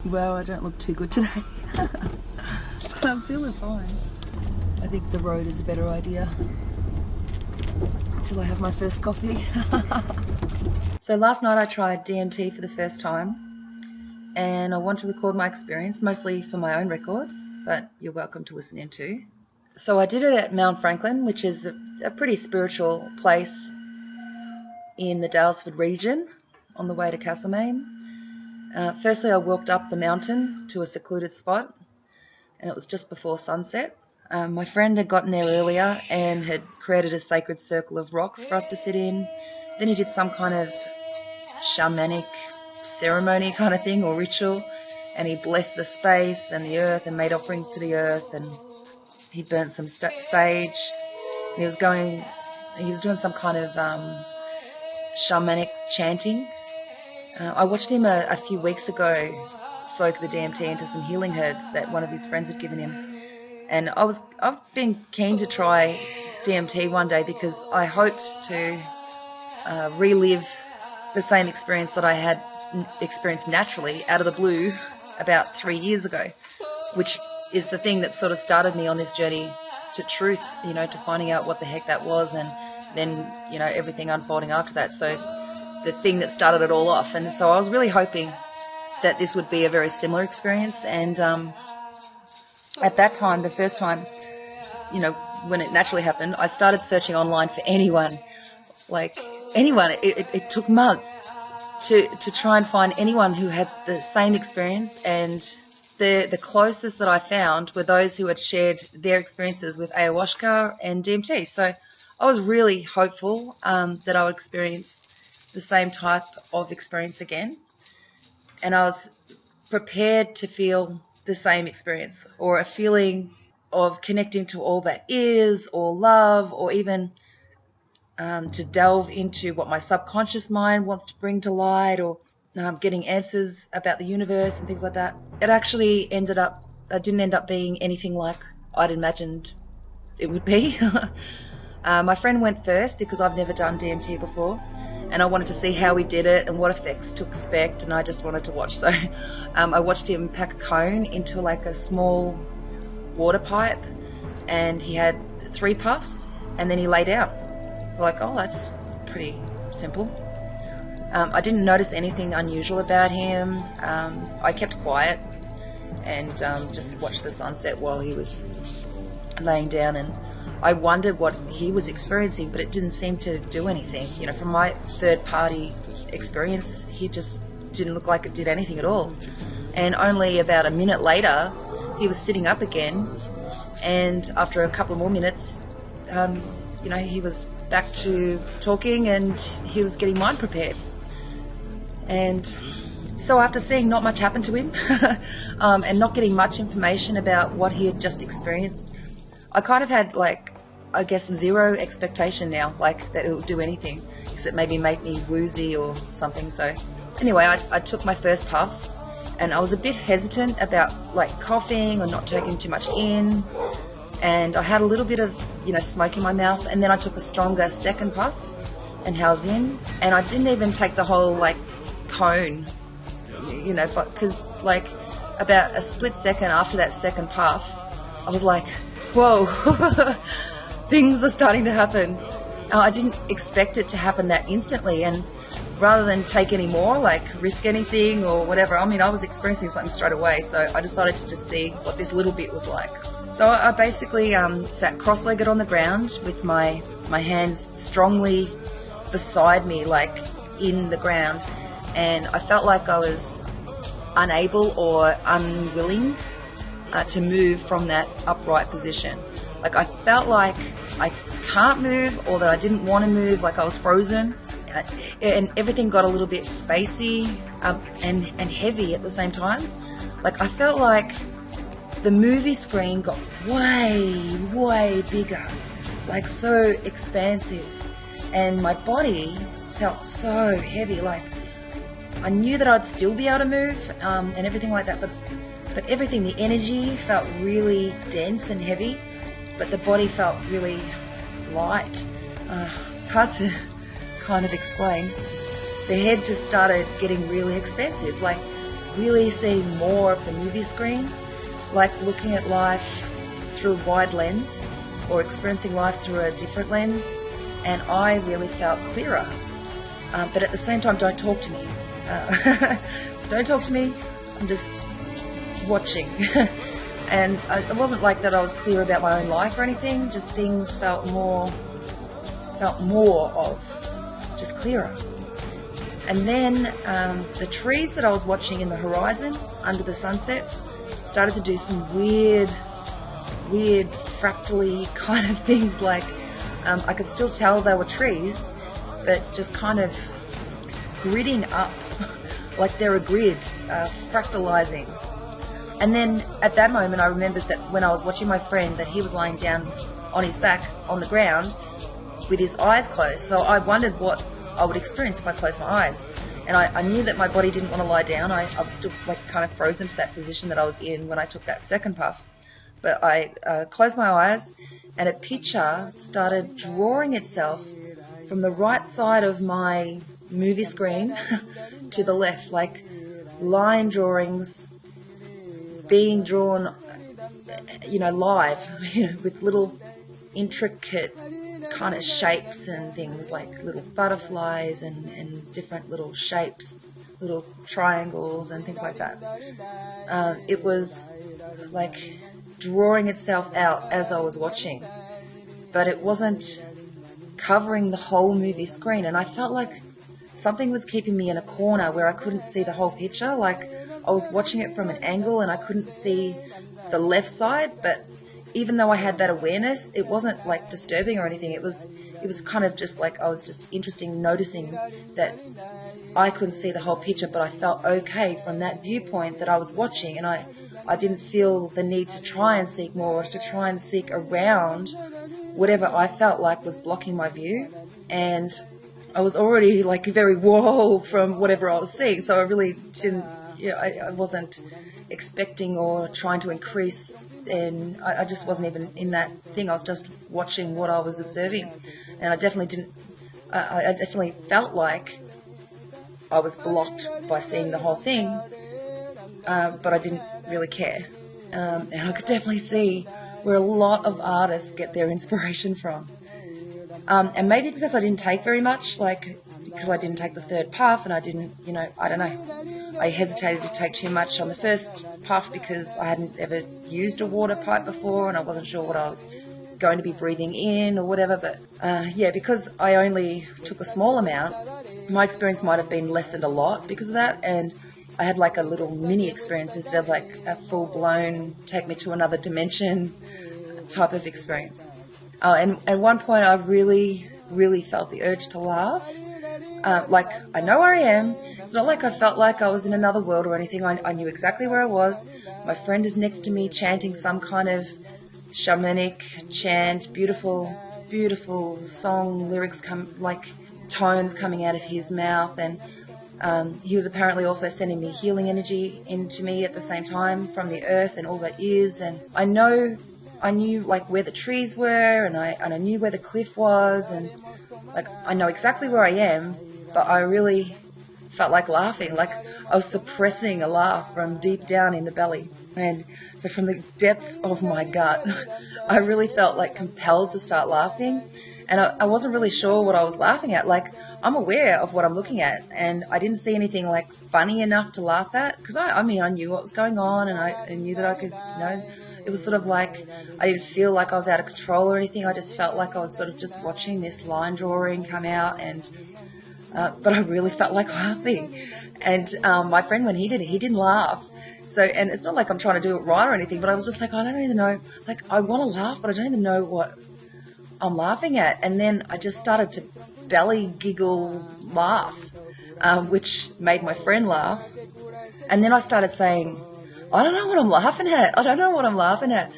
Well, I don't look too good today, but I'm feeling fine. I think the road is a better idea until I have my first coffee. So last night I tried DMT for the first time, and I want to record my experience, mostly for my own records, but you're welcome to listen in too. So I did it at Mount Franklin, which is a pretty spiritual place in the Dalesford region on the way to Castlemaine. Firstly, I walked up the mountain to a secluded spot, and it was just before sunset. My friend had gotten there earlier and had created a sacred circle of rocks for us to sit in. Then he did some kind of shamanic ceremony kind of thing or ritual, and he blessed the space and the earth and made offerings to the earth, and he burnt some sage. And he was doing some kind of shamanic chanting. I watched him a few weeks ago soak the DMT into some healing herbs that one of his friends had given him. And I've been keen to try DMT one day because I hoped to relive the same experience that I had experienced naturally out of the blue about 3 years ago, which is the thing that sort of started me on this journey to truth, to finding out what the heck that was, and then, everything unfolding after that. So the thing that started it all off. And so I was really hoping that this would be a very similar experience. And at that time, the first time, when it naturally happened, I started searching online for anyone. It took months to try and find anyone who had the same experience, and the closest that I found were those who had shared their experiences with ayahuasca and DMT. So I was really hopeful that I would experience the same type of experience again, and I was prepared to feel the same experience, or a feeling of connecting to all that is, or love, or even to delve into what my subconscious mind wants to bring to light, or getting answers about the universe and things like that. It actually didn't end up being anything like I'd imagined it would be. My friend went first because I've never done DMT before, and I wanted to see how he did it and what effects to expect, and I just wanted to watch. So I watched him pack a cone into like a small water pipe, and he had 3 puffs, and then he lay down. Like, oh, that's pretty simple. I didn't notice anything unusual about him. I kept quiet and just watched the sunset while he was laying down, and I wondered what he was experiencing, but it didn't seem to do anything. From my third-party experience, he just didn't look like it did anything at all. And only about a minute later, he was sitting up again, and after a couple more minutes, he was back to talking, and he was getting mind prepared. And so after seeing not much happen to him and not getting much information about what he had just experienced, I kind of had, zero expectation now, that it would do anything, because it maybe make me woozy or something. So anyway, I took my first puff, and I was a bit hesitant about coughing or not taking too much in. And I had a little bit of, smoke in my mouth, and then I took a stronger second puff and held it in, and I didn't even take the whole, cone, because, about a split second after that second puff, I was like, whoa, things are starting to happen. I didn't expect it to happen that instantly, and rather than take any more, risk anything or whatever, I was experiencing something straight away, so I decided to just see what this little bit was like. So I basically sat cross-legged on the ground with my hands strongly beside me, in the ground, and I felt like I was unable or unwilling to move from that upright position. I felt like I can't move, or that I didn't want to move, I was frozen, and everything got a little bit spacey and heavy at the same time. I felt like the movie screen got way, way bigger, so expansive, and my body felt so heavy. I knew that I'd still be able to move and everything like that, but everything, the energy felt really dense and heavy, but the body felt really light. It's hard to kind of explain. The head just started getting really expansive, really seeing more of the movie screen, like looking at life through a wide lens or experiencing life through a different lens, and I really felt clearer. But at the same time, don't talk to me. Don't talk to me, I'm just watching. And it wasn't like that I was clear about my own life or anything, just things felt more of, just clearer. And then the trees that I was watching in the horizon under the sunset started to do some weird fractally kind of things, like I could still tell they were trees, but just kind of gridding up, like they're a grid, fractalizing. And then at that moment I remembered that when I was watching my friend, that he was lying down on his back on the ground with his eyes closed. So I wondered what I would experience if I closed my eyes. And I knew that my body didn't want to lie down. I was still like kind of frozen to that position that I was in when I took that second puff. But I closed my eyes, and a picture started drawing itself from the right side of my movie screen to the left, like line drawings being drawn, live, with little intricate kind of shapes and things, like little butterflies and different little shapes, little triangles and things like that. It was like drawing itself out as I was watching, but it wasn't covering the whole movie screen, and I felt like something was keeping me in a corner where I couldn't see the whole picture. Like I was watching it from an angle and I couldn't see the left side, but even though I had that awareness, it wasn't like disturbing or anything. It was kind of just like I was just interested in noticing that I couldn't see the whole picture, but I felt okay from that viewpoint that I was watching, and I didn't feel the need to try and seek more, or to try and seek around whatever I felt like was blocking my view. And I was already like very whoa from whatever I was seeing, so I really didn't, I wasn't expecting or trying to increase, and I just wasn't even in that thing. I was just watching what I was observing, and I definitely felt like I was blocked by seeing the whole thing, but I didn't really care. And I could definitely see where a lot of artists get their inspiration from. And maybe because I didn't take very much, because I didn't take the third puff, and I didn't, I don't know. I hesitated to take too much on the first puff because I hadn't ever used a water pipe before, and I wasn't sure what I was going to be breathing in or whatever. But because I only took a small amount, my experience might have been lessened a lot because of that, and I had like a little mini experience instead of like a full-blown take me to another dimension type of experience. And at one point I really, really felt the urge to laugh. Like, I know where I am. It's not like I felt like I was in another world or anything. I knew exactly where I was. My friend is next to me chanting some kind of shamanic chant, beautiful, beautiful song lyrics, tones coming out of his mouth. And he was apparently also sending me healing energy into me at the same time from the earth and all that is. And I knew like where the trees were, and I knew where the cliff was, and like I know exactly where I am, but I really felt like laughing, like I was suppressing a laugh from deep down in the belly. And so from the depths of my gut, I really felt like compelled to start laughing, and I wasn't really sure what I was laughing at. Like, I'm aware of what I'm looking at, and I didn't see anything like funny enough to laugh at, because I knew what was going on, and I knew that I could, it was sort of like I didn't feel like I was out of control or anything. I just felt like I was sort of just watching this line drawing come out, and but I really felt like laughing. And my friend, when he did it, he didn't laugh. So, and it's not like I'm trying to do it right or anything, but I was just like, I don't even know, like I want to laugh, but I don't even know what I'm laughing at. And then I just started to belly giggle laugh, which made my friend laugh. And then I started saying, I don't know what I'm laughing at. I don't know what I'm laughing at.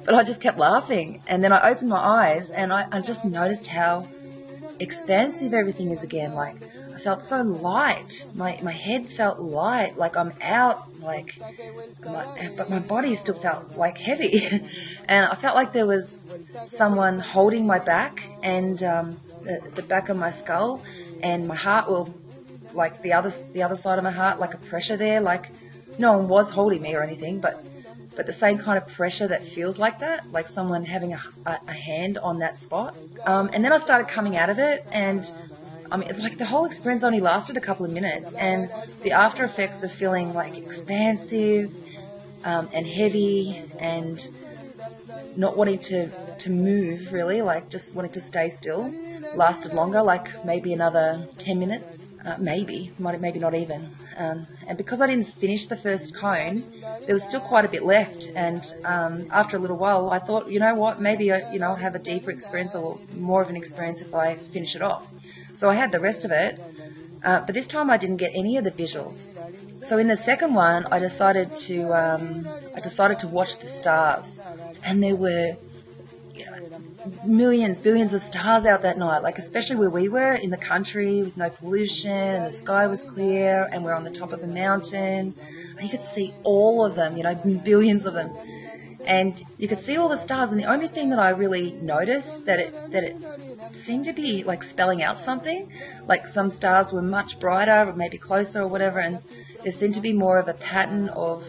But I just kept laughing. And then I opened my eyes, and I just noticed how expansive everything is again. Like, I felt so light. My head felt light, like I'm out, but my body still felt like heavy. And I felt like there was someone holding my back and the back of my skull, and my heart, like the other side of my heart, like a pressure there, like no one was holding me or anything, but the same kind of pressure that feels like that, like someone having a hand on that spot. And then I started coming out of it, and I mean, like the whole experience only lasted a couple of minutes, and the after effects of feeling like expansive and heavy and not wanting to move really, like just wanting to stay still, lasted longer, like maybe another 10 minutes, maybe not even. And because I didn't finish the first cone, there was still quite a bit left. And after a little while, I thought, you know what, maybe I'll have a deeper experience or more of an experience if I finish it off. So I had the rest of it, but this time I didn't get any of the visuals. So in the second one, I decided to watch the stars, and there were millions, billions of stars out that night. Like especially where we were in the country with no pollution, and the sky was clear, and we're on the top of a mountain. And you could see all of them, billions of them, and you could see all the stars. And the only thing that I really noticed that it seemed to be like spelling out something. Like some stars were much brighter, or maybe closer, or whatever, and there seemed to be more of a pattern of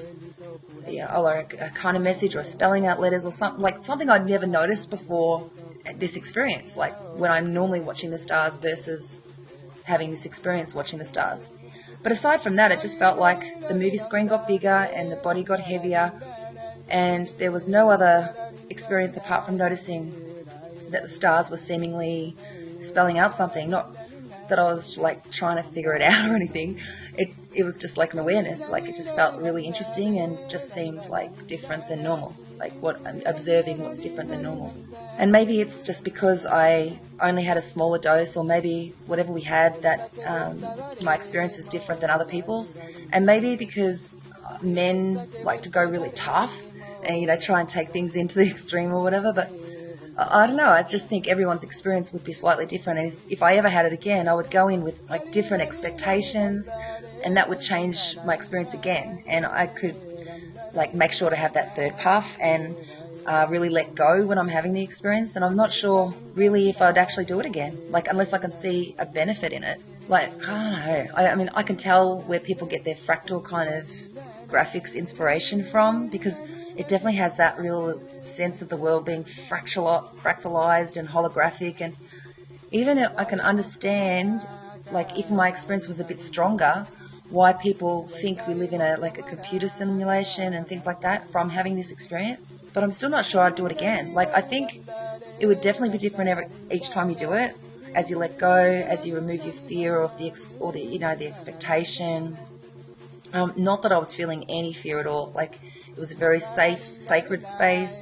or a kind of message or spelling out letters or something I'd never noticed before this experience, like when I'm normally watching the stars versus having this experience watching the stars. But aside from that, it just felt like the movie screen got bigger and the body got heavier, and there was no other experience apart from noticing that the stars were seemingly spelling out something. Not that I was like trying to figure it out or anything. It was just like an awareness. Like it just felt really interesting and just seemed like different than normal. Like observing what's different than normal. And maybe it's just because I only had a smaller dose, or maybe whatever we had, that my experience is different than other people's. And maybe because men like to go really tough and try and take things into the extreme or whatever. But I don't know, I just think everyone's experience would be slightly different, and if I ever had it again, I would go in with like different expectations, and that would change my experience again, and I could like make sure to have that third puff and really let go when I'm having the experience. And I'm not sure really if I'd actually do it again, like unless I can see a benefit in it. Like, I don't know, I mean I can tell where people get their fractal kind of graphics inspiration from, because it definitely has that real sense of the world being fractalized and holographic. And even I can understand, like if my experience was a bit stronger, why people think we live in a computer simulation and things like that from having this experience. But I'm still not sure I'd do it again. Like I think it would definitely be different each time you do it, as you let go, as you remove your fear of the expectation. Not that I was feeling any fear at all. Like it was a very safe, sacred space.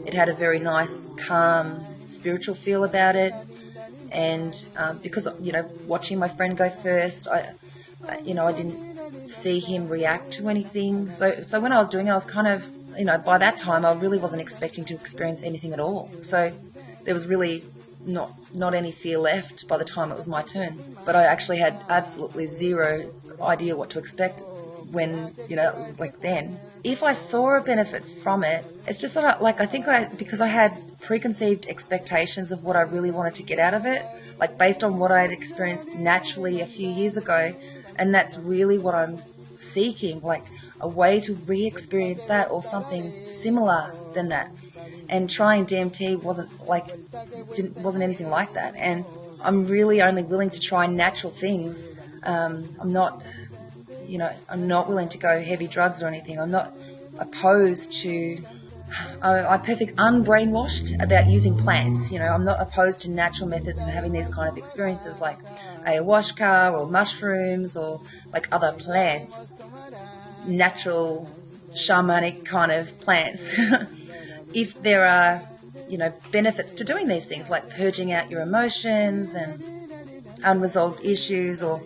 It had a very nice, calm, spiritual feel about it. And because, watching my friend go first, I didn't see him react to anything. So when I was doing it, I was kind of, by that time, I really wasn't expecting to experience anything at all. So there was really not any fear left by the time it was my turn. But I actually had absolutely zero idea what to expect when, then. If I saw a benefit from it, it's just sort of like because I had preconceived expectations of what I really wanted to get out of it, like based on what I had experienced naturally a few years ago, and that's really what I'm seeking, like a way to re-experience that or something similar than that. And trying DMT wasn't anything like that, and I'm really only willing to try natural things. I'm not willing to go heavy drugs or anything. I'm not opposed to, I'm perfect unbrainwashed about using plants. I'm not opposed to natural methods for having these kind of experiences, like ayahuasca or mushrooms or like other plants, natural shamanic kind of plants. If there are, benefits to doing these things, like purging out your emotions and unresolved issues, or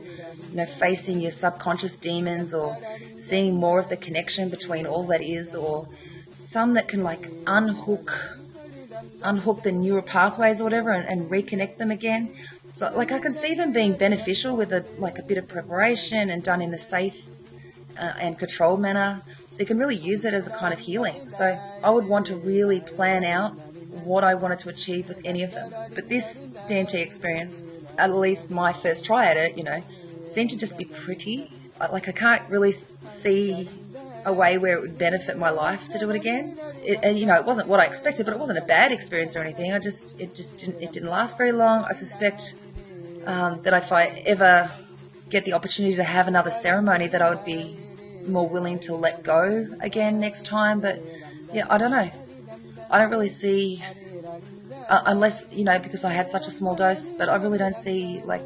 facing your subconscious demons, or seeing more of the connection between all that is, or some that can like unhook the neural pathways or whatever and reconnect them again. So like I can see them being beneficial with a bit of preparation and done in a safe and controlled manner. So you can really use it as a kind of healing. So I would want to really plan out what I wanted to achieve with any of them. But this DMT experience, at least my first try at it, seemed to just be pretty. Like I can't really see a way where it would benefit my life to do it again. And it wasn't what I expected, but it wasn't a bad experience or anything. It didn't last very long. I suspect that if I ever get the opportunity to have another ceremony, that I would be more willing to let go again next time. But yeah, I don't know. I don't really see, unless, because I had such a small dose, but I really don't see like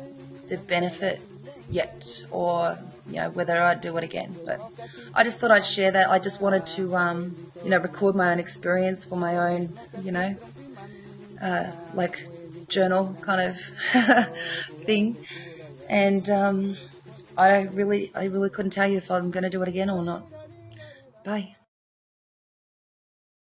the benefit yet, or whether I'd do it again. But I just thought I'd share that. I just wanted to record my own experience for my own like journal kind of thing. And I really couldn't tell you if I'm going to do it again or not. Bye.